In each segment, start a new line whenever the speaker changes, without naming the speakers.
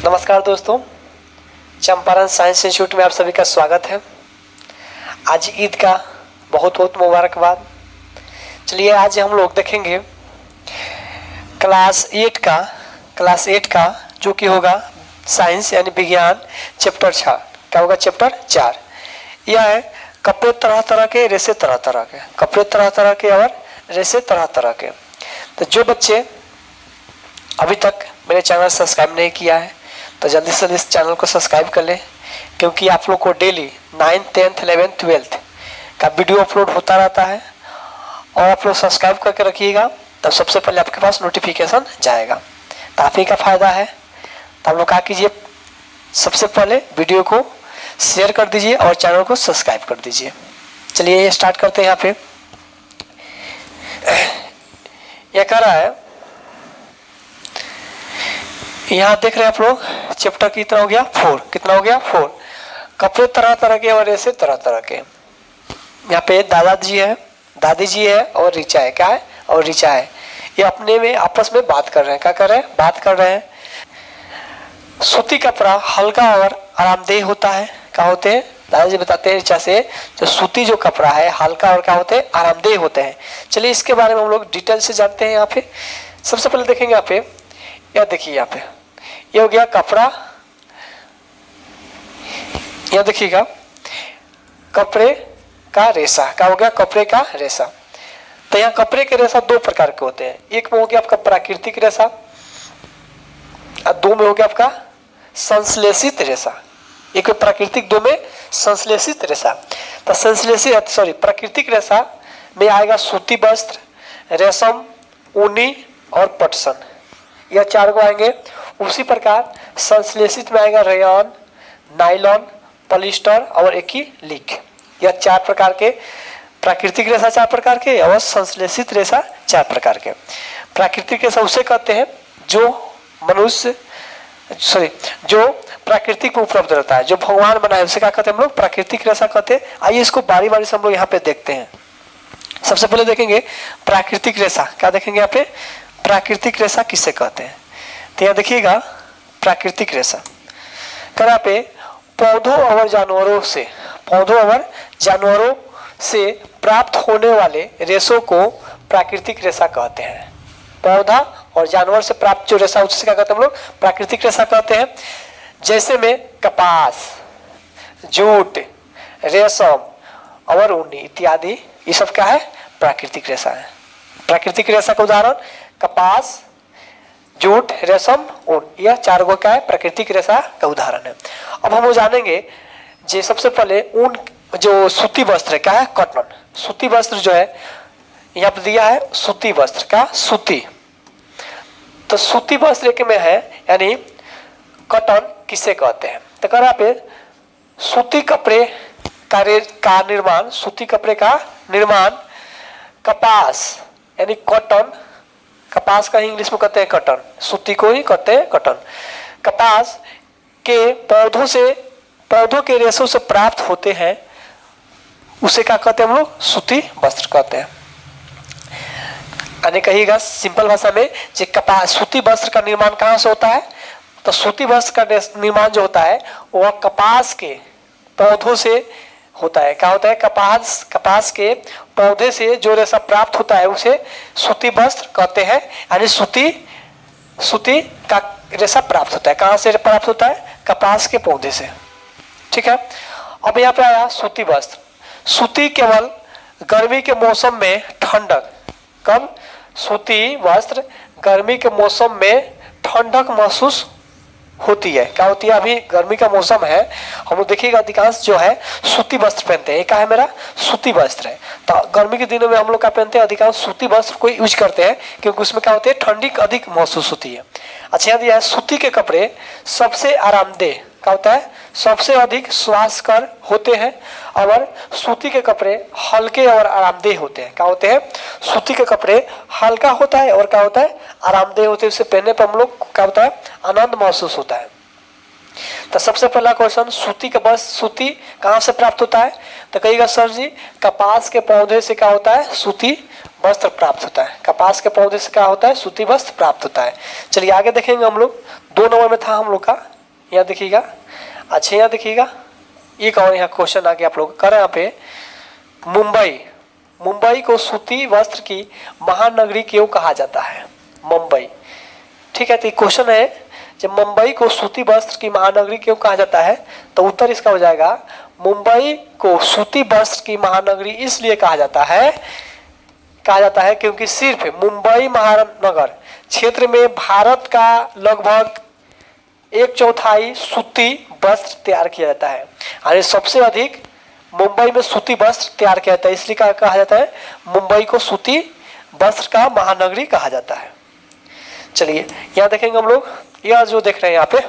नमस्कार दोस्तों, Champaran science institute में आप सभी का स्वागत है। आज ईद का बहुत बहुत मुबारकबाद। चलिए आज हम लोग देखेंगे क्लास 8 का जो कि होगा साइंस यानी विज्ञान चैप्टर 4। क्या होगा? चैप्टर 4। यह है कपड़े तरह तरह के, रेसे तरह तरह के, कपड़े तरह तरह के और रेसे तरह तरह के। तो जो बच्चे अभी तक मेरे चैनल सब्सक्राइब नहीं किया है तो जल्दी से इस चैनल को सब्सक्राइब कर लें, क्योंकि आप लोग को daily 9th 10th 11th 12th का वीडियो अपलोड होता रहता है और आप लोग सब्सक्राइब करके रखिएगा, तब सबसे पहले आपके पास नोटिफिकेशन जाएगा। तो आप ही का फ़ायदा है। तो आप लोग क्या कीजिए, सबसे पहले वीडियो को शेयर कर दीजिए और चैनल को सब्सक्राइब कर दीजिए। चलिए ये स्टार्ट करते हैं। यहाँ पे यह कह रहा है, यहाँ देख रहे हैं आप लोग, चैप्टर कितना हो गया? 4। कितना हो गया? 4। कपड़े तरह तरह के और ऐसे तरह तरह के। यहाँ पे दादाजी है, दादी जी है और ऋचा है। क्या है? और ऋचा है। ये अपने में आपस में बात कर रहे हैं। क्या कर रहे हैं? बात कर रहे हैं। सूती कपड़ा हल्का और आरामदेह होता है। क्या होते हैं? दादाजी बताते हैं ऋचा से, जो सूती जो कपड़ा है हल्का और क्या होते हैं? आरामदेह होते हैं। चलिए इसके बारे में हम लोग डिटेल से जानते हैं। यहाँ पे सबसे पहले देखेंगे, यहाँ पे यह देखिए, यहाँ पे ये हो गया कपड़ा। यह देखिएगा कपड़े का रेशा। क्या हो गया? कपड़े का रेशा। तो यहाँ कपड़े के रेशा दो प्रकार के होते हैं। एक में हो गया आपका प्राकृतिक रेशा और दो में हो गया आपका संश्लेषित रेशा। एक में प्राकृतिक, दो में संश्लेषित रेशा। तो प्राकृतिक रेशा में आएगा सूती वस्त्र, रेशम, ऊनी और पटसन। यह 4 को आएंगे। उसी प्रकार संश्लेषित में आएगा रेयन, नायलॉन, पॉलिस्टर और एक्रिलिक। यह 4 प्रकार के प्राकृतिक रेशा, 4 प्रकार के, और संश्लेषित रेशा 4 प्रकार के। प्राकृतिक रेशा उसे कहते हैं जो जो प्राकृतिक में उपलब्ध रहता है, जो भगवान बनाए, उसे क्या कहते हैं हम लोग? प्राकृतिक रेशा कहते हैं। आइए इसको बारी बारी से हम लोग यहाँ पे देखते हैं। सबसे पहले देखेंगे प्राकृतिक रेशा। क्या देखेंगे यहाँ पे? प्राकृतिक रेशा किसे कहते हैं? तो यहाँ देखिएगा प्राकृतिक रेशा करा पे पौधों और जानवरों से प्राप्त होने वाले रेशों को प्राकृतिक रेशा कहते हैं। पौधा और जानवर से प्राप्त जो रेशा, उससे क्या कहते हैं हम लोग? प्राकृतिक रेशा कहते हैं। जैसे में कपास, जूट, रेशम और ऊनी इत्यादि, ये सब क्या है? प्राकृतिक रेशा है। प्राकृतिक रेशा का उदाहरण कपास, जूट, रेशम, ऊन, यह 4 गो क्या है? प्राकृतिक रेशा का उदाहरण है। अब हम वो जानेंगे जे सबसे पहले ऊन, जो सूती वस्त्र है, क्या है? कॉटन। सूती वस्त्र जो है यहाँ पर दिया है, सूती वस्त्र का सूती। तो सूती वस्त्र एक में है, यानी कॉटन किसे कहते हैं? तो कह रहा पे सूती कपड़े का निर्माण, सूती कपड़े का निर्माण कपास यानी कॉटन, कपास का ही इंग्लिश में कहते हैं कॉटन, सूती को ही कहते हैं कॉटन। कपास के पौधों के रेशों से प्राप्त होते हैं, उसे क्या कहते हैं हम लोग? सूती वस्त्र कहते हैं। यानी कहिएगा सिंपल भाषा में, जो कपास, सूती वस्त्र का निर्माण कहाँ से होता है? तो सूती वस्त्र का निर्माण जो होता है वह कपास के पौधों से होता है। क्या होता है? कपास के पौधे से जो रेशा प्राप्त होता है उसे सूती वस्त्र कहते हैं। यानी सूती का रेशा प्राप्त होता है। कहाँ से प्राप्त होता है? कपास के पौधे से। ठीक है। अब यहाँ पे आया सूती वस्त्र। सूती केवल गर्मी के मौसम में ठंडक, कब? सूती वस्त्र गर्मी के मौसम में ठंडक महसूस होती है। क्या होती है? अभी गर्मी का मौसम है, हम लोग देखिएगा अधिकांश जो है सूती वस्त्र पहनते हैं। क्या है? मेरा सूती वस्त्र है। तो गर्मी के दिनों में हम लोग क्या पहनते हैं? अधिकांश सूती वस्त्र को यूज करते हैं, क्योंकि उसमें क्या होती है? ठंडी अधिक महसूस होती है। अच्छा, यहाँ दिया है सूती के कपड़े सबसे आरामदेह, क्या होता है? सबसे अधिक स्वास्थ्यकर होते हैं, और सूती के कपड़े हल्के और आरामदेह होते हैं। क्या होते हैं? सूती के कपड़े हल्का होता है और क्या होता है? आरामदेह होते हैं। उसे पहनने पर हम लोग क्या होता है? आनंद महसूस होता है। तो सबसे पहला क्वेश्चन, सूती कहाँ से प्राप्त होता है? तो कहिएगा सर जी कपास के पौधे से क्या होता है? सूती वस्त्र प्राप्त होता है। कपास के पौधे से क्या होता है? सूती वस्त्र प्राप्त होता है। चलिए आगे देखेंगे हम लोग। 2 नंबर में था हम लोग का यहाँ देखिएगा। अच्छा यहाँ देखिएगा, एक और यहाँ क्वेश्चन आ गया आप लोग कर यहाँ पे, मुंबई को सूती वस्त्र की महानगरी क्यों कहा जाता है? मुंबई, ठीक है। तो क्वेश्चन है, जब मुंबई को सूती वस्त्र की महानगरी क्यों कहा जाता है, तो उत्तर इसका हो जाएगा, मुंबई को सूती वस्त्र की महानगरी इसलिए कहा जाता है क्योंकि सिर्फ मुंबई महानगर क्षेत्र में भारत का लगभग 1/4 सूती वस्त्र तैयार किया जाता है। यानी सबसे अधिक मुंबई में सूती वस्त्र तैयार किया जाता है, इसलिए कहा जाता है मुंबई को सूती वस्त्र का महानगरी कहा जाता है। चलिए यहाँ देखेंगे हम लोग, यह जो देख रहे हैं यहाँ पे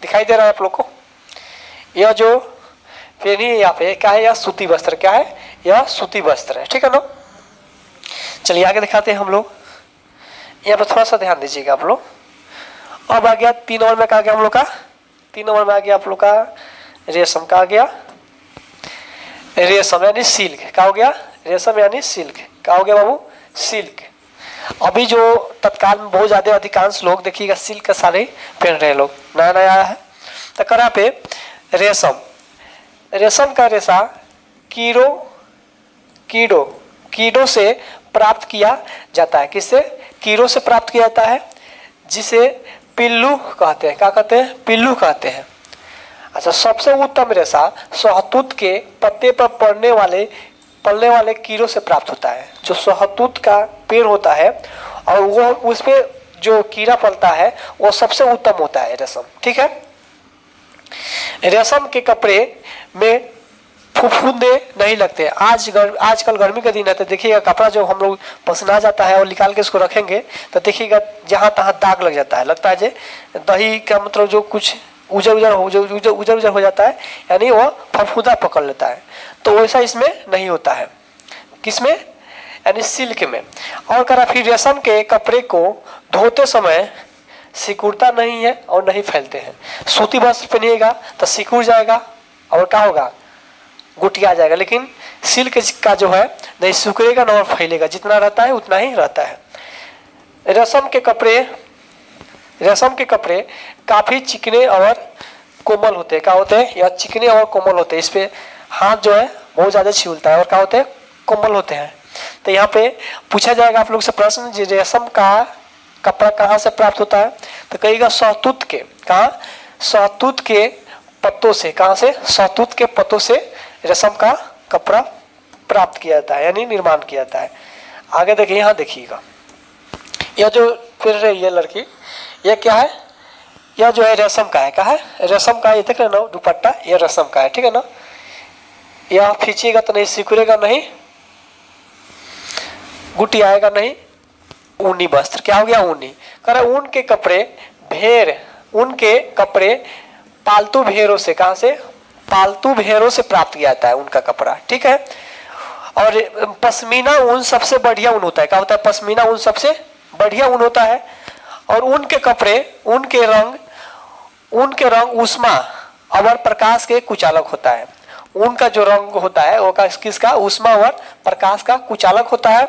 दिखाई दे रहा है आप लोग को, यह जो पेन ही यहाँ पे क्या है, यह सूती वस्त्र, क्या है, यह सूती वस्त्र है, ठीक है ना। चलिए आगे दिखाते हैं हम लोग, यहाँ पे थोड़ा सा ध्यान दीजिएगा आप लोग। अब आ गया 3 नंबर में, क्या आ गया हम लोग का, 3 नंबर में आ गया आप लोग का रेशम, का आ गया रेशम यानी सिल्क, क्या हो गया, रेशम यानी सिल्क, क्या हो गया बाबू, सिल्क। अभी जो तत्काल में बहुत ज्यादा अधिकांश लोग देखिएगा सिल्क का साड़ी पहन रहे हैं लोग, नया नया आया है। तो करा पे रेशम का रेशा कीड़ों से प्राप्त किया जाता है। किससे? कीड़ों से प्राप्त किया जाता है, जिसे पिल्लू कहते हैं। क्या कहते हैं? पिल्लू कहते हैं। अच्छा, सबसे उत्तम रेशा शहतूत के पत्ते पर पलने वाले कीड़ों से प्राप्त होता है। जो शहतूत का पेड़ होता है और वो उसपे जो कीड़ा पलता है वो सबसे उत्तम होता है रेशम, ठीक है। रेशम के कपड़े में फुफुंदे नहीं लगते। आजकल गर्मी का दिन है, तो देखिएगा कपड़ा जो हम लोग पसना जाता है और निकाल के इसको रखेंगे तो देखिएगा जहाँ तहाँ दाग लग जाता है, लगता है जे दही का मतलब जो कुछ उजर हो जाता है, यानी वो फफूंदा पकड़ लेता है। तो वैसा इसमें नहीं होता है। किसमें? यानी सिल्क में। और करा फिर रेशम के कपड़े को धोते समय सिकुड़ता नहीं है और नहीं फैलते हैं। सूती वस्त्र पहनिएगा तो सिकुड़ जाएगा और क्या होगा, गुटिया जाएगा, लेकिन सिल्क का जो है नहीं सिकुड़ेगा ना और फैलेगा, जितना रहता है उतना ही रहता है। रेशम के कपड़े काफी चिकने और कोमल होते हैं। क्या होते हैं? या चिकने और कोमल होते हैं, इस पे हाथ जो है बहुत ज्यादा छिलता है और क्या होते हैं, कोमल होते हैं। तो यहाँ पे पूछा जाएगा आप लोग से प्रश्न, रेशम का कपड़ा कहाँ से प्राप्त होता है, तो कहिएगा शहतूत के। कहाँ? शहतूत के पत्तों से। कहाँ से? शहतूत के पत्तों से रेशम का कपड़ा प्राप्त किया जाता है, यानी निर्माण किया जाता है। आगे देखिए, यहाँ देखिएगा, यह जो फिर रही है लड़की, यह क्या है, यह जो है रेशम का है। क्या है? रेशम का। ये देख रहे ना दुपट्टा, यह रेशम का है, ठीक है ना। यह खींचिएगा तो नहीं सिकुड़ेगा, नहीं गुटी आएगा, नहीं। ऊनी वस्त्र, क्या हो गया, ऊनी। कह ऊन के कपड़े पालतू भेड़ों से। कहां से? पालतू भेड़ों से प्राप्त किया जाता है उनका कपड़ा, ठीक है। और पश्मीना ऊन सबसे बढ़िया ऊन होता है। क्या होता है? पश्मीना ऊन सबसे बढ़िया ऊन होता है। और ऊन के कपड़े, ऊन के रंग ऊष्मा और प्रकाश के कुचालक होता है। ऊन का जो रंग होता है वो किसका? ऊष्मा और प्रकाश का कुचालक होता है,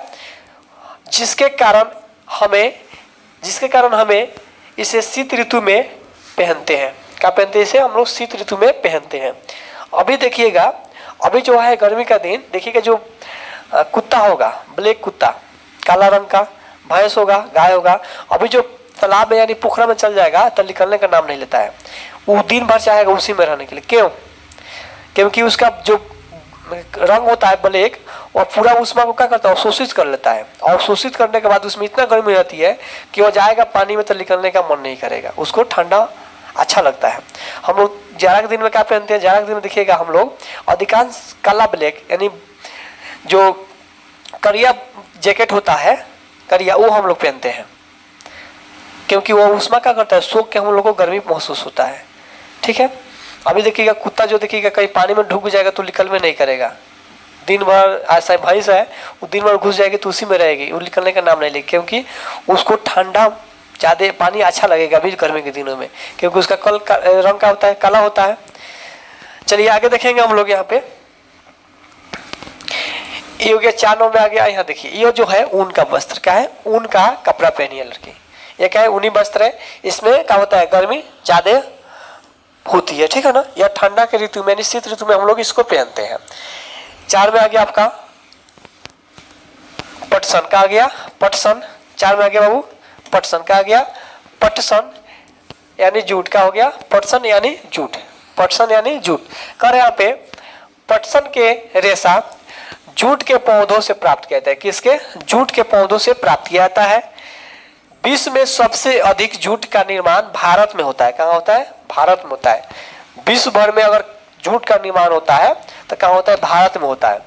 जिसके कारण हमें इसे शीत ऋतु में पहनते हैं। क्या पहनते हैं? इसे हम लोग शीत ऋतु में पहनते हैं। अभी देखिएगा, अभी जो है गर्मी का दिन, देखिएगा जो कुत्ता होगा, ब्लैक कुत्ता, काला रंग का, भैंस होगा, गाय होगा, अभी जो तालाब में यानी पोखरा में चल जाएगा तो निकलने का नाम नहीं लेता है। वो दिन भर चाहेगा उसी में रहने के लिए। क्यों? क्योंकि उसका जो रंग होता है ब्लैक, और पूरा ऊष्मा को क्या करता है, अवशोषित कर लेता है। और अवशोषित करने के बाद उसमें इतना गर्मी रहती है कि वो जाएगा पानी में तो निकलने का मन नहीं करेगा, उसको ठंडा अच्छा लगता है। हम लोग जाड़ा के दिन में क्या पहनते हैं? जाड़ा के दिन में देखिएगा हम लोग अधिकांश काला ब्लैक, यानी जो करिया जैकेट होता है, करिया, वो हम लोग पहनते हैं, क्योंकि वो ऊष्मा क्या करता है, सोख के हम लोग को गर्मी महसूस होता है, ठीक है। अभी देखिएगा कुत्ता जो देखिएगा कहीं पानी में डूब जाएगा तो निकल में नहीं करेगा, दिन भर। ऐसा भैंस है, वो दिन भर घुस जाएगी तो उसी में रहेगी, वो निकलने का नाम नहीं लेगी, क्योंकि उसको ठंडा ज़्यादा पानी अच्छा लगेगा अभी गर्मी के दिनों में, क्योंकि उसका रंग का होता है, काला होता है। चलिए आगे देखेंगे हम लोग। यहाँ पे ये हो गया 4 नंबर में आ गया। यहाँ देखिए, ये जो है ऊन का वस्त्र, क्या है, ऊन का कपड़ा पहनी है लड़की, ये क्या है, ऊनी वस्त्र है। इसमें क्या होता है, गर्मी ज़्यादा होती है, ठीक है ना। यह ठंडा के ऋतु में यानी शीत ऋतु में हम लोग इसको पहनते हैं। 4 में आ गया आपका पटसन का आ गया, पटसन। 4 में आ गया बाबू पटसन का आ गया, पटसन यानी जूट का हो गया, पटसन यानी जूट, पटसन यानी जूट। कर यहाँ पे पटसन के रेशा जूट के पौधों से प्राप्त किया जाता है। किसके? जूट के पौधों से प्राप्त किया जाता है। विश्व में सबसे अधिक जूट का निर्माण भारत में होता है। कहाँ होता है? भारत में होता है। विश्व भर में अगर जूट का निर्माण होता है तो कहाँ होता है? भारत में होता है।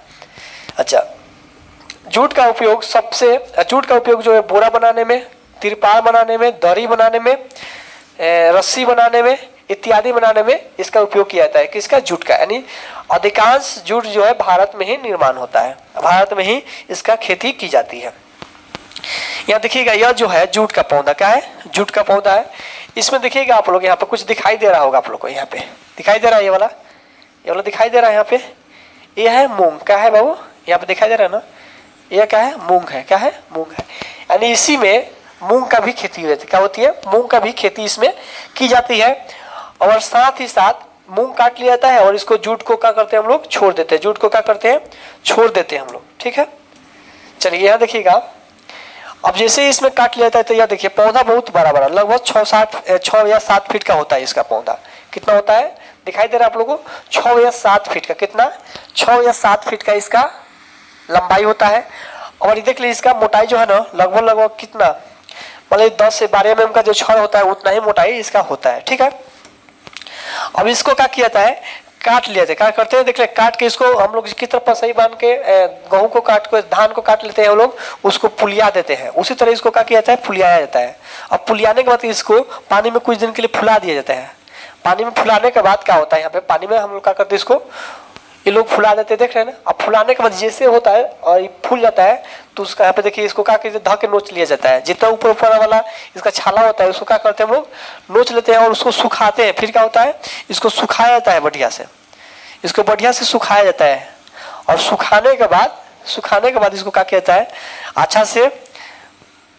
अच्छा, जूट का उपयोग जो है बोरा बनाने में, तिरपाल बनाने में, दरी बनाने में, रस्सी बनाने में इत्यादि बनाने में इसका उपयोग किया जाता है। किसका? जूट का। यानी अधिकांश जूट जो है भारत में ही निर्माण होता है, भारत में ही इसका खेती की जाती है। यहाँ देखिएगा, यह जो है जूट का पौधा क्या है? जूट का पौधा है। इसमें देखिएगा आप लोग, यहाँ पे कुछ दिखाई दे रहा होगा आप लोग को, यहाँ पे दिखाई दे रहा है, ये वाला दिखाई दे रहा है। यहाँ पे ये है मूंग का है बाबू, यहाँ पे दिखाई दे रहा है ना, यह क्या है? मूंग है। क्या है? मूंग है। यानी इसी में मूंग का भी खेती होती है। क्या होती है? मूंग का भी खेती इसमें की जाती है। और साथ ही साथ मूंग काट लिया जाता है और इसको जूट को क्या करते हैं हम लोग? छोड़ देते हैं। जूट को क्या करते हैं? छोड़ देते हैं हम लोग, ठीक है। चलिए यहाँ देखिएगा, अब जैसे इसमें काट लिया जाता है तो यह देखिए पौधा बहुत बड़ा बड़ा, लगभग 6 या 7 फीट का होता है इसका पौधा। कितना होता है? दिखाई दे रहा है आप लोगों को? 6 या 7 फीट का। कितना? 6 या 7 फीट का इसका लंबाई होता है। और ये देख लीजिए इसका मोटाई जो है ना, लगभग कितना, मतलब 10 से 12 mm का जो छड़ होता है उतना ही मोटाई इसका होता है, ठीक है। अब इसको क्या किया जाता है? काट लिया जाता है। क्या करते हैं? देख ले, काट के इसको हम लोग इसकी तरफ सही बांध के गेहूं को काट के, धान को काट लेते हैं हम लोग, उसको पुलिया देते हैं। उसी तरह इसको क्या किया जाता है? फुलियाया जाता है। अब पुलियाने के बाद इसको पानी में कुछ दिन के लिए फुला दिया जाता है। पानी में फुलाने के बाद क्या होता है? यहाँ पे पानी में हम लोग क्या करते हैं? इसको ये लोग फुला देते हैं, देख रहे हैं ना। अब फुलाने के बाद जैसे होता है और ये फूल जाता है तो उसका यहाँ पे देखिए इसको क्या कहते हैं? धा के नोच लिया जाता है। जितना ऊपर ऊपर वाला इसका छाला होता है उसको क्या करते हैं हम लोग? नोच लेते हैं और उसको सुखाते हैं। फिर क्या होता है? इसको सुखाया जाता है बढ़िया से, इसको बढ़िया से सुखाया जाता है। और सुखाने के बाद इसको क्या किया जाता है? अच्छा से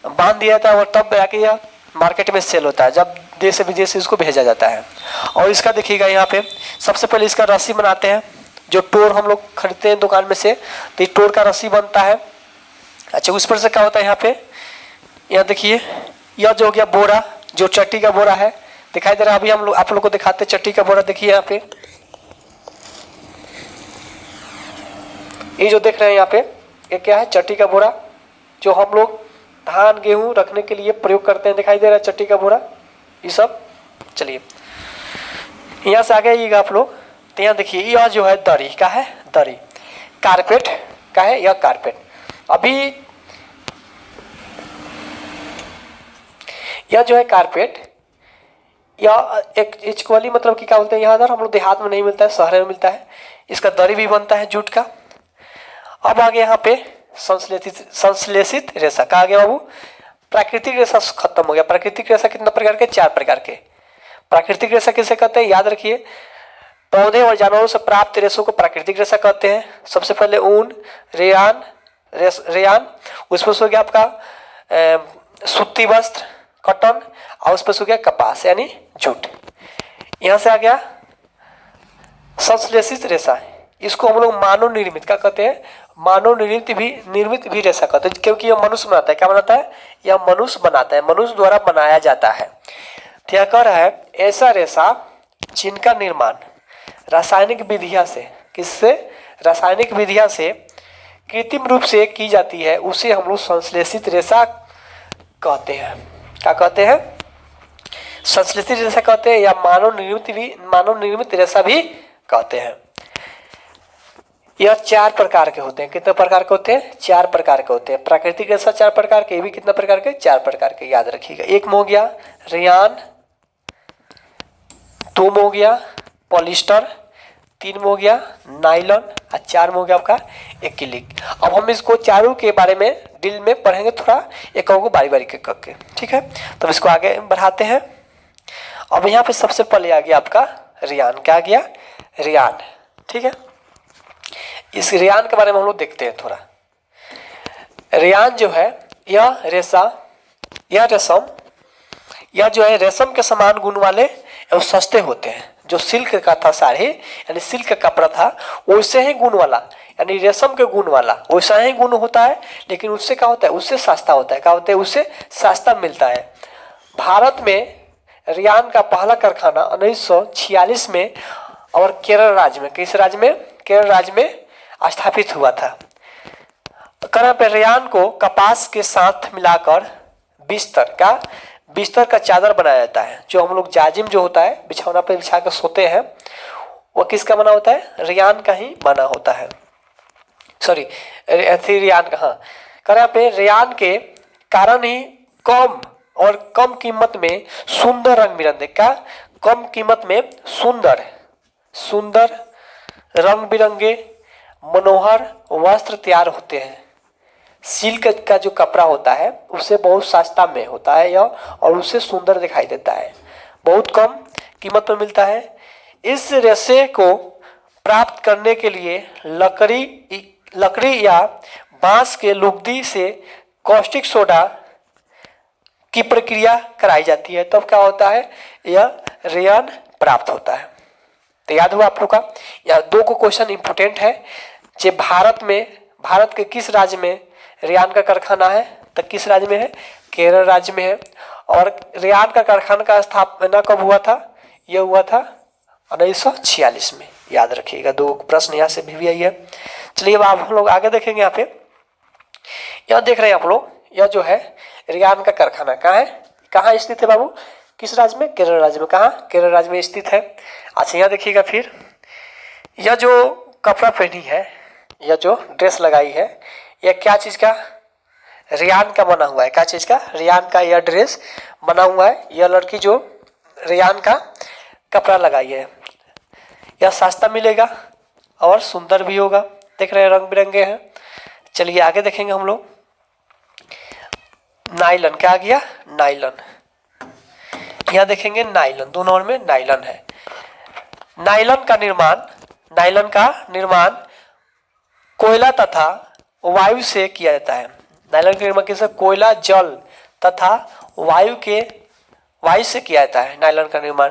बांध दिया जाता है और तब जाके यह मार्केट में सेल होता है, जब देश से विदेश से इसको भेजा जाता है। और इसका देखिएगा यहाँ पे सबसे पहले इसका रस्सी बनाते हैं, जो टोर हम लोग खरीदते हैं दुकान में से, तो टोर का रस्सी बनता है। अच्छा, उस पर से क्या होता है? यहाँ पे यहाँ देखिए, यह जो हो गया बोरा, जो चट्टी का बोरा है, दिखाई दे रहा है। अभी हम लोग आप लोग को दिखाते हैं चट्टी का बोरा। देखिए यहाँ पे ये जो देख रहे हैं यहाँ पे, ये क्या है? चट्टी का बोरा, जो हम लोग धान गेहूं रखने के लिए प्रयोग करते हैं। दिखाई दे रहा है चट्टी का बोरा, ये सब। चलिए यहाँ से आ गए आप लोग, तो यहाँ देखिए यह जो है दरी का है, दरी। कारपेट का है, यह कारपेट। अभी यह जो है कारपेट, यह एक इक्वली मतलब कि क्या बोलते हैं, यहाँ हम लोग देहात में नहीं मिलता है, शहर में मिलता है। इसका दरी भी बनता है जूट का। अब आगे यहाँ पे संश्लेषित रेशा का आ गया बाबू। प्राकृतिक रेशा खत्म हो गया। प्राकृतिक रेशा कितना प्रकार के? 4 प्रकार के। प्राकृतिक रेशा किसे कहते हैं? याद रखिए, पौधे और जानवरों से प्राप्त रेशों को प्राकृतिक रेशा कहते हैं। सबसे पहले ऊन, रेयान, उसमें से हो गया आपका सूती वस्त्र, कॉटन, और उसमें से हो गया कपास यानी जूट। यहाँ से आ गया संश्लेषित रेशा। इसको हम लोग मानव निर्मित क्या कहते हैं? मानव निर्मित भी रेशा कहते हैं, क्योंकि यह मनुष्य बनाता है। क्या बनाता है? यह मनुष्य बनाता है, मनुष्य द्वारा बनाया जाता है। क्या कह रहा है? ऐसा रेशा जिनका निर्माण रासायनिक विधियां से, किससे? रासायनिक विधियां से कृत्रिम रूप से की जाती है, उसे हम लोग संश्लेषित रेशा कहते हैं। क्या कहते हैं? संश्लेषित रेशा कहते हैं, या मानव निर्मित रेशा भी कहते हैं। यह 4 प्रकार के होते हैं। कितने प्रकार के होते हैं? 4 प्रकार के होते हैं। प्राकृतिक रेशा 4 प्रकार के, ये भी कितने प्रकार के? 4 प्रकार के। याद रखिएगा। 1 में हो गया रेयान, 2 में हो गया पॉलिस्टर, 3 में हो गया नायलॉन, और 4 में हो गया आपका एक्रिलिक। अब हम इसको चारों के बारे में डिटेल में पढ़ेंगे, थोड़ा एक को बारी बारी के करके, ठीक है। तब इसको आगे बढ़ाते हैं। अब यहाँ पे सबसे पहले आ गया आपका रेयान। क्या आ गया? रेयान, ठीक है। इस रेयान के बारे में हम लोग देखते हैं थोड़ा। रेयान जो है, यह रेशम, यह जो है रेशम के समान गुण वाले एवं सस्ते होते हैं। जो सिल्क का था साड़ी यानी सिल्क का कपड़ा था, वैसे ही गुण वाला यानी रेशम के गुण वाला वैसा ही गुण होता है, लेकिन उससे क्या होता है, उससे सस्ता होता है। क्या होता है, उससे सस्ता मिलता है। भारत में रेयान का पहला कारखाना 1946 में और केरल राज्य में, किस राज्य में, केरल राज्य में स्थापित हुआ था। यहाँ पे रेयान को कपास के साथ मिलाकर बिस्तर का चादर बनाया जाता है। जो हम लोग जाजिम जो होता है बिछौना पे बिछा कर सोते हैं, वो किसका बना होता है, रेयान का ही बना होता है। सॉरी, रेयान का, हाँ। यहाँ पे रेयान के कारण ही कम कीमत में सुंदर रंग बिरंगे कम कीमत में सुंदर रंग बिरंगे मनोहर वस्त्र तैयार होते हैं। सिल्क का जो कपड़ा होता है उससे बहुत सस्ता में होता है यह, और उससे सुंदर दिखाई देता है, बहुत कम कीमत में मिलता है। इस रेशे को प्राप्त करने के लिए लकड़ी या बांस के लुगदी से कॉस्टिक सोडा की प्रक्रिया कराई जाती है, तब क्या होता है, यह रेयान प्राप्त होता है। तो याद हुआ आप लोग का, यह 2 को क्वेश्चन इंपोर्टेंट है। जो भारत के किस राज्य में रेयान का कारखाना है, तो किस राज्य में है, केरल राज्य में है। और रेयान का कारखाना का स्थापना कब हुआ था, यह हुआ था 1946 में। याद रखिएगा, 2 प्रश्न यहाँ से भी आई है। चलिए अब हम लोग आगे देखेंगे। यहाँ पे यह देख रहे हैं आप लोग, यह जो है रेयान का कारखाना कहाँ स्थित है बाबू, किस राज्य में, केरल राज्य में। कहाँ, केरल राज्य में स्थित है। अच्छा यहाँ देखिएगा, फिर यह जो कपड़ा पहनी है, यह जो ड्रेस लगाई है, यह क्या चीज़ का, रेयान का बना हुआ है। क्या चीज़ का, रेयान का यह ड्रेस बना हुआ है। यह लड़की जो रेयान का कपड़ा लगाई है, यह सस्ता मिलेगा और सुंदर भी होगा। देख रहे हैं रंग बिरंगे हैं। चलिए आगे देखेंगे हम लोग। नायलन, क्या आ गया, नायलन। यहाँ देखेंगे नायलन, 2 नंबर में नायलन है। नायलन का निर्माण कोयला तथा वायु से किया जाता है। नायलन का निर्माण किससे, कोयला, जल तथा वायु से किया जाता है नायलन का निर्माण।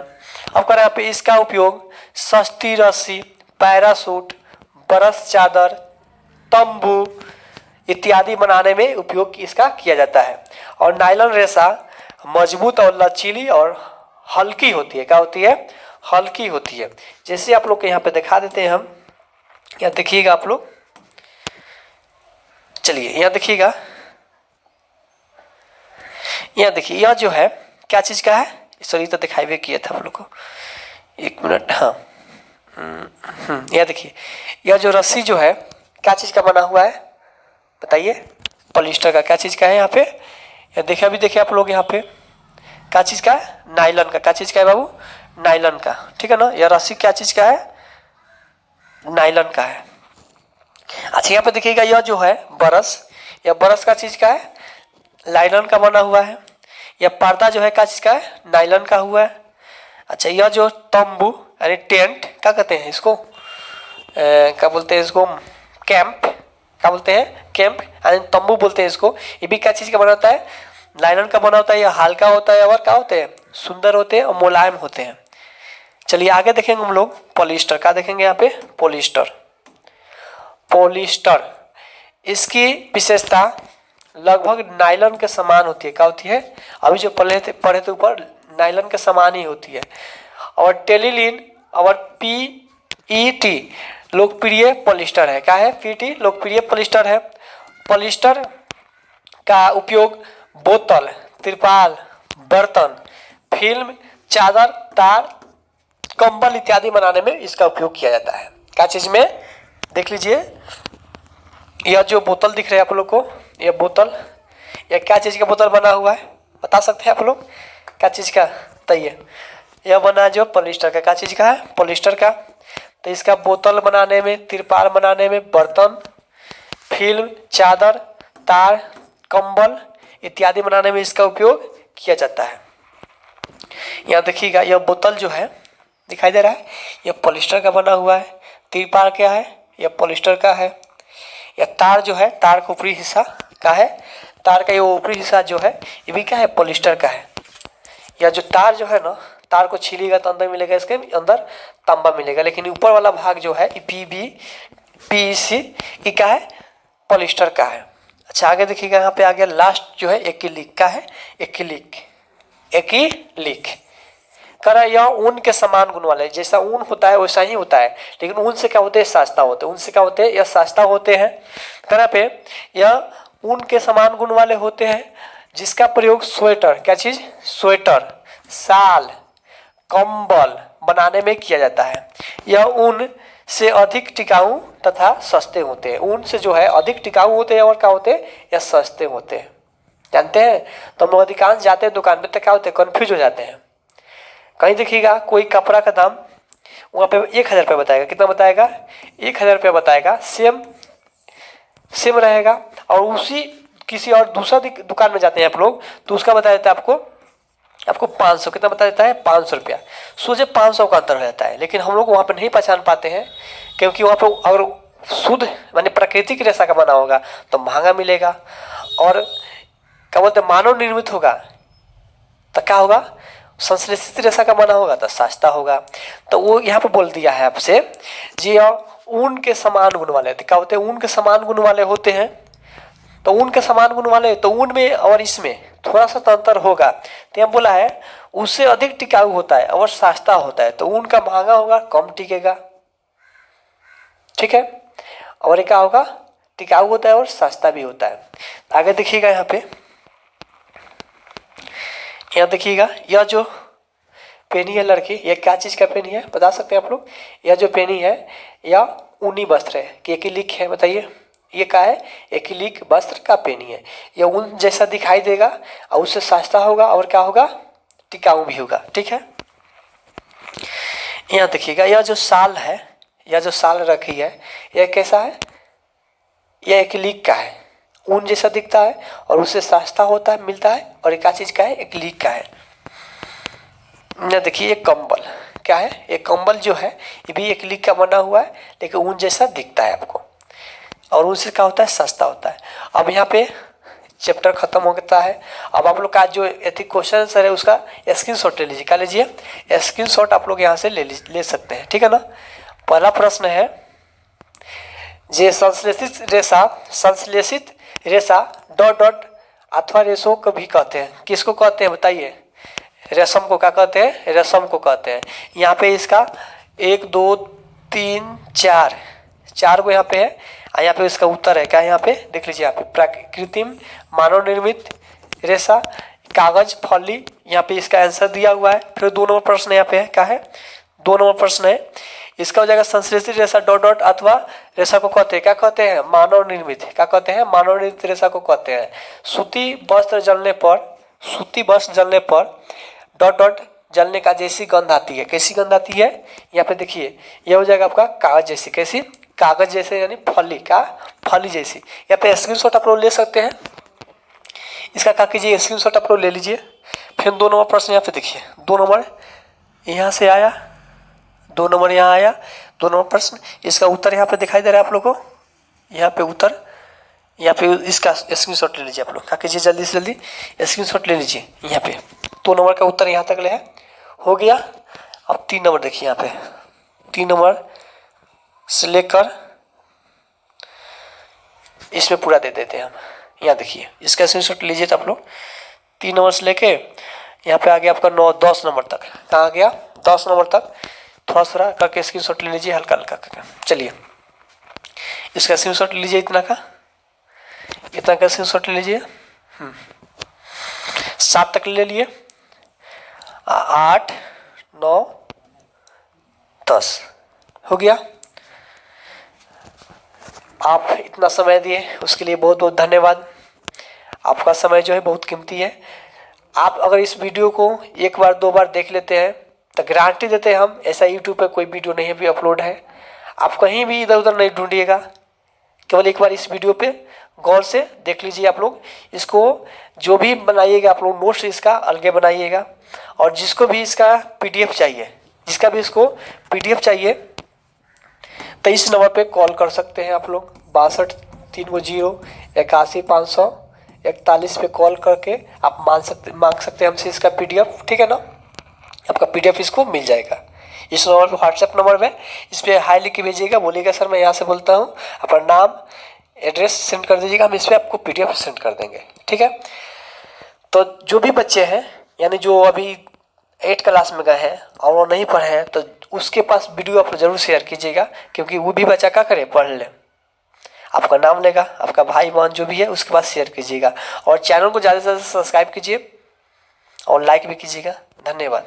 अब कर यहाँ पे इसका उपयोग सस्ती रस्सी, पैरासूट, बरस चादर, तंबू इत्यादि बनाने में उपयोग इसका किया जाता है। और नायलन रेशा मजबूत और लचीली और हल्की होती है। क्या होती है, हल्की होती है। जैसे आप लोग के यहाँ पे दिखा देते हैं हम, यहाँ देखिएगा आप लोग। चलिए यहाँ देखिएगा, यहाँ देखिए, यह जो है क्या चीज़ का है, सॉरी तो दिखाई भी किया था आप लोग को, 1 मिनट, हाँ। यहाँ देखिए, यह जो रस्सी जो है क्या चीज़ का बना हुआ है, बताइए, पॉलिस्टर का। क्या चीज़ का है यहाँ पे, यह देखिए आप लोग यहाँ पे क्या चीज़ का है, नायलन का। क्या चीज़ का है बाबू, नायलन का, ठीक है ना। यह रस्सी क्या चीज़ का है, नायलन का है। अच्छा यहाँ पे देखिएगा, यह जो है यह बरस का चीज़ का है, नायलन का बना हुआ है। यह पर्दा जो है क्या चीज़ का है, नायलन का हुआ है। अच्छा यह जो तंबू यानी टेंट, क्या कहते हैं इसको, क्या बोलते हैं इसको, कैंप, क्या बोलते हैं, कैंप यानी तंबू बोलते हैं इसको। ये भी क्या चीज़ का बना होता है, नायलन का बना होता है। यह हल्का होता है और क्या होते हैं, सुंदर होते हैं और मुलायम होते हैं। चलिए आगे देखेंगे हम लोग पॉलिस्टर। क्या देखेंगे यहाँ पे, पॉलिस्टर इसकी विशेषता लगभग नायलन के समान होती है। क्या होती है, अभी जो पढ़े थे ऊपर, नायलन के समान ही होती है। और टेलिलिन और पीईटी लोकप्रिय पॉलिस्टर है। क्या है, पीईटी लोकप्रिय पॉलिस्टर है। पॉलिस्टर का उपयोग बोतल, तिरपाल, बर्तन, फिल्म, चादर, तार, कंबल इत्यादि बनाने में इसका उपयोग किया जाता है। क्या चीज में, देख लीजिए, यह जो बोतल दिख रहा है आप लोग को, यह बोतल, यह क्या चीज का बोतल बना हुआ है, बता सकते हैं आप लोग, क्या चीज का, बताइए। यह बना जो पॉलिस्टर का, क्या चीज का है, पॉलिस्टर का। तो इसका बोतल बनाने में, तिरपाल बनाने में, बर्तन, फिल्म, चादर, तार, कंबल इत्यादि बनाने में इसका उपयोग किया जाता है। यहाँ देखिएगा, यह बोतल जो है दिखाई दे रहा है, यह पॉलिस्टर का बना हुआ है। तिरपाल क्या है, यह पॉलिस्टर का है। यह तार जो है, तार का ऊपरी हिस्सा का है, तार का ये ऊपरी हिस्सा जो है ये भी क्या है, पॉलिस्टर का है। यह जो तार जो है ना, तार को छीलिएगा तो अंदर मिलेगा इसके अंदर तांबा मिलेगा, लेकिन ऊपर वाला भाग जो है PVC ये क्या है, पॉलिस्टर का है। अच्छा आगे देखिएगा, यहाँ पे आ गया लास्ट जो है एक्रिलिक का है, एक्रिलिक करा, यह ऊन के समान गुण वाले, जैसा ऊन होता है वैसा ही होता है, लेकिन ऊन से क्या होते हैं, सस्ता होते हैं, उनसे क्या होते हैं, यह सस्ता होते हैं। करा पे यह ऊन के समान गुण वाले होते हैं, जिसका प्रयोग स्वेटर, क्या चीज, स्वेटर, शाल, कंबल बनाने में किया जाता है। यह ऊन से अधिक टिकाऊ तथा सस्ते होते हैं, ऊन से जो है अधिक टिकाऊ होते हैं और क्या होते हैं, यह सस्ते होते हैं। जानते हैं, तो हम लोग अधिकांश जाते हैं दुकान में तो क्या होते हैं, कन्फ्यूज हो जाते हैं। कहीं देखिएगा कोई कपड़ा का दाम वहाँ पे 1000 रुपये बताएगा, कितना बताएगा, 1000 रुपये बताएगा, सेम रहेगा, और उसी किसी और दूसरा दुकान में जाते हैं आप लोग तो उसका बता देता है आपको 500, कितना बता देता है, 500 रुपया। सोचे 500 का अंतर हो जाता है, लेकिन हम लोग वहाँ पे नहीं पहचान पाते हैं, क्योंकि वहाँ पे अगर शुद्ध माने प्राकृतिक रेशा का बना होगा तो महंगा मिलेगा, और क्या बोलते हैं मानव निर्मित होगा तो क्या होगा, संश्लेषित रेशा का बना होगा तो सस्ता होगा। तो वो यहाँ पे बोल दिया है आपसे जी, ऊन के समान गुण वाले, तो क्या होते हैं, ऊन के समान गुण वाले होते हैं। तो ऊन के समान गुण वाले, तो ऊन में और इसमें थोड़ा सा तो अंतर होगा, तो यहाँ बोला है उससे अधिक टिकाऊ होता है और सस्ता होता है, तो ऊन का महंगा होगा, कम टिकेगा, ठीक है, और ये क्या होगा, टिकाऊ होता है और सस्ता भी होता है। आगे देखिएगा, यहाँ देखिएगा, यह जो पेनी है लड़की, यह क्या चीज़ का पेनी है बता सकते हैं आप लोग, यह जो पेनी है यह ऊनी वस्त्र है कि एक्रिलिक है, बताइए ये क्या है, एक्रिलिक वस्त्र का पेनी है। यह ऊन जैसा दिखाई देगा और उससे सस्ता होगा और क्या होगा, टिकाऊ भी होगा, ठीक है। यहाँ देखिएगा, यह जो शाल है, यह जो शाल रखी है यह कैसा है, यह एक्रिलिक का है, ऊन जैसा दिखता है और उससे सस्ता होता है, मिलता है, और एक चीज का है, एक्रिलिक का है। ये देखिए ये कंबल क्या है, ये कंबल जो है ये भी एक्रिलिक का बना हुआ है, लेकिन ऊन जैसा दिखता है आपको, और उनसे क्या होता है, सस्ता होता है। अब यहाँ पे चैप्टर खत्म होता है। अब आप लोग का जो एथिक क्वेश्चन सर है उसका स्क्रीनशॉट ले लीजिए, क्या लीजिए, स्क्रीनशॉट आप लोग यहाँ से ले सकते हैं, ठीक है ना। पहला प्रश्न है जे संश्लेषित रेशा डॉट डॉट अथवा रेशों को भी कहते हैं, किसको कहते हैं बताइए, रेशम को क्या कहते हैं, रेशम को कहते हैं। यहाँ पे इसका 1 2 3 4 को यहाँ पे है, यहाँ पे इसका उत्तर है क्या, यहाँ पे देख लीजिए, यहाँ पे कृत्रिम मानव निर्मित रेशा, कागज, फली, यहाँ पे इसका आंसर दिया हुआ है। फिर 2 नंबर प्रश्न यहाँ पे है, क्या है, 2 नंबर प्रश्न है, इसका हो जाएगा संश्लेषित रेशा डॉट डॉट अथवा रेशा को कहते हैं, क्या कहते हैं, मानव निर्मित, क्या कहते हैं, मानव निर्मित रेशा को कहते हैं। सूती वस्त्र जलने पर डॉट डॉट जलने का जैसी गंध आती है, कैसी गंध आती है, यहाँ पे देखिए यह हो जाएगा आपका कागज जैसी, कैसी, कागज जैसे यानी फली जैसी। यहाँ पे स्क्रीनशॉट आप लोग ले सकते हैं, इसका क्या कीजिए, स्क्रीनशॉट आप लोग ले लीजिए। फिर 2 नंबर प्रश्न यहाँ पे देखिए, 2 नंबर यहाँ से आया, 2 नंबर यहाँ आया, 2 नंबर प्रश्न, इसका उत्तर यहाँ पे दिखाई दे रहा है आप लोग को, यहाँ पे उत्तर, यहाँ पे इसका स्क्रीनशॉट ले लीजिए आप लोग, क्या कीजिए जल्दी से जल्दी स्क्रीनशॉट ले लीजिए। यहाँ पे 2 नंबर का उत्तर यहाँ तक ले है, हो गया। अब 3 नंबर देखिए, यहाँ पे 3 नंबर से लेकर इसमें पूरा दे देते हैं हम। यहाँ देखिए इसका स्क्रीनशॉट लीजिए तो आप लोग, 3 नंबर से लेके यहाँ पे आ गया आपका 10 नंबर तक, कहाँ आ गया 10 नंबर तक, थोड़ा करके स्क्रीनशॉट ले लीजिए, हल्का करके। चलिए इसका स्क्रीनशॉट लीजिए, इतना का स्क्रीनशॉट ले लीजिए, 7 तक ले लिए, 8 9 10 हो गया। आप इतना समय दिए उसके लिए बहुत बहुत धन्यवाद। आपका समय जो है बहुत कीमती है। आप अगर इस वीडियो को 1 बार 2 बार देख लेते हैं तो गारंटी देते हैं हम, ऐसा यूट्यूब पे कोई वीडियो नहीं भी अपलोड है, आप कहीं भी इधर उधर नहीं ढूंढिएगा, केवल एक बार इस वीडियो पे गौर से देख लीजिए। आप लोग इसको जो भी बनाइएगा आप लोग नोट्स इसका अलगे बनाइएगा, और जिसको भी इसका PDF चाहिए, जिसका भी इसको PDF चाहिए तो इस नंबर पे कॉल कर सकते हैं आप लोग, 62 350 81 541 पे कॉल करके आप मांग सकते हैं हमसे इसका PDF, ठीक है ना। आपका PDF इसको मिल जाएगा। इस नंबर पर व्हाट्सएप नंबर है, इस पर हाई लिख के भेजिएगा, बोलिएगा सर मैं यहाँ से बोलता हूँ, अपना नाम एड्रेस सेंड कर दीजिएगा, हम इस पर आपको PDF सेंड कर देंगे, ठीक है। तो जो भी बच्चे हैं यानी जो अभी 8 क्लास में गए हैं और वो नहीं पढ़े हैं, तो उसके पास वीडियो आप जरूर शेयर कीजिएगा, क्योंकि वो भी बच्चा क्या करे, पढ़ ले। आपका नाम लेगा, आपका भाई बहन जो भी है उसके पास शेयर कीजिएगा, और चैनल को ज़्यादा से ज़्यादा सब्सक्राइब कीजिए और लाइक भी कीजिएगा। धन्यवाद।